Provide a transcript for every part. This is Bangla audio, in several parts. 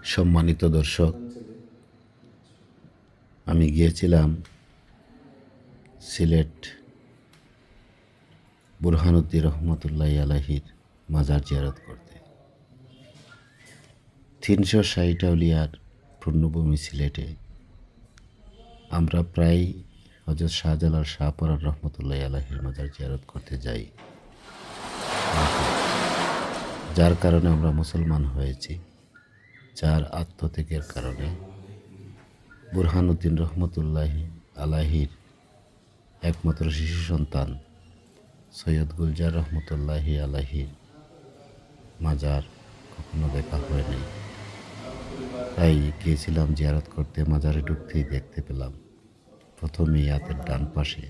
সম্মানিত দর্শক, আমি গিয়েছিলাম সিলেট বুরহানুদ্দিন রহমতুল্লাহ আলাহির মাজার জিয়ারত করতে। 360 আউলিয়ার পূর্ণভূমি সিলেটে আমরা প্রায় হযরত শাহজালাল শাহপরান রহমতুল্লাহ আলাহির মাজার জিয়ারত করতে যাই, যার কারণে আমরা মুসলমান হয়েছি, যার আত্মত্যাগের কারণে বুরহানুদ্দিন রহমতুল্লাহ আলাহির একমাত্র শিশু সন্তান সৈয়দ গুলজার রহমতুল্লাহ আলাহির মাজার কখনো দেখা হয়নি। তাই গিয়েছিলাম জিয়ারত করতে। মাজারে ঢুকতেই দেখতে পেলাম প্রথমেই হাতের ডান পাশে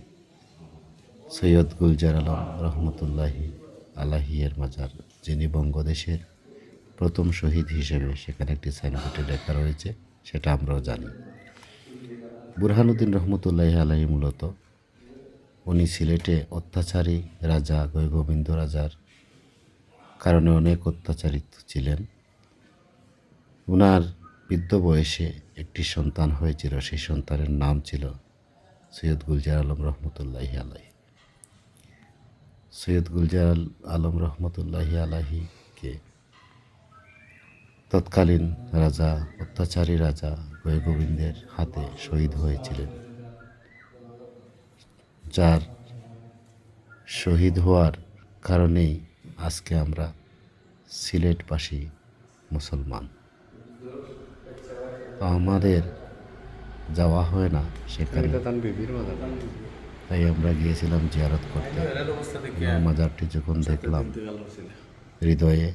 সৈয়দ গুলজার আলম রহমতুল্লাহ আলাহিয়ের মাজার, যিনি বঙ্গদেশের প্রথম শহীদ হিসেবে সেখানে একটি সাইনবোর্ডে লেখা রয়েছে, সেটা আমরাও জানি। বুরহানুদ্দিন রহমতুল্লাহ আলাহি মূলত উনি সিলেটে অত্যাচারী রাজা গোবিন্দ রাজার কারণে অনেক অত্যাচারিত ছিলেন। উনার বৃদ্ধ বয়সে একটি সন্তান হয়েছিল, সেই সন্তানের নাম ছিল সৈয়দ গুলজার আলম রহমতুল্লাহ আলাহি। সৈয়দ গুলজার আলম রহমতুল্লাহ আলাহিকে তৎকালীন রাজা, অত্যাচারী রাজা গোবিন্দের হাতে শহীদ হয়েছিলেন, যার শহীদ হওয়ার কারণেই আজকে আমরা সিলেটবাসী মুসলমান। তো আমাদের যাওয়া হয় না সেখানে, তাই আমরা গিয়েছিলাম জিয়ারত করতে। মাজারটি যখন দেখলাম হৃদয়ে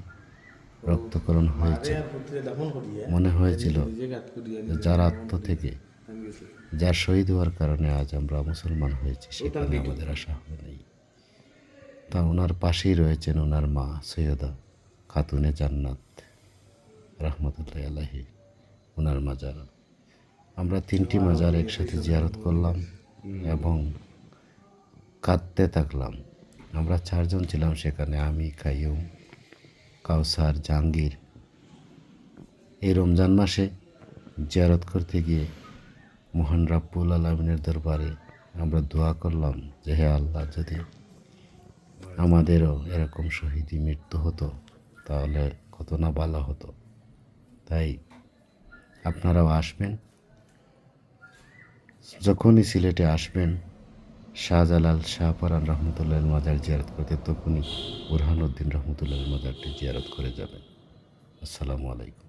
রক্তকরণ হয়েছে। মনে হয়েছিল যার আত্ম থেকে, যার শহীদ হওয়ার কারণে আজ আমরা মুসলমান হয়েছি, সেখানে আমাদের আশা হয় নাই। তা ওনার পাশেই রয়েছেন ওনার মা সৈয়দা খাতুনে জান্নাত রহমতুল্লাহ আলাহি, ওনার মাজার। আমরা 3টি মাজার একসাথে জিয়ারত করলাম এবং কাঁদতে থাকলাম। আমরা 4 জন ছিলাম সেখানে, আমি, কাইয়ুম, কাউসার, জাহাঙ্গীর। এই রমজান মাসে জিয়ারত করতে গিয়ে মহান রাব্বুল আলামিনের দরবারে আমরা দোয়া করলাম যে হে আল্লাহ, যদি আমাদেরও এরকম শহীদি মৃত্যু হতো তাহলে কত না ভালো হতো। তাই আপনারাও আসবেন, যখনই সিলেটে আসবেন শাহজালাল শাহপরান রহমতুল্লাহ মাজার জিয়ারত করতে, তখনই বুরহানুদ্দিন রহমতুল্লাহ মাজারটি জিয়ারত করে যাবেন। আসসালামু আলাইকুম।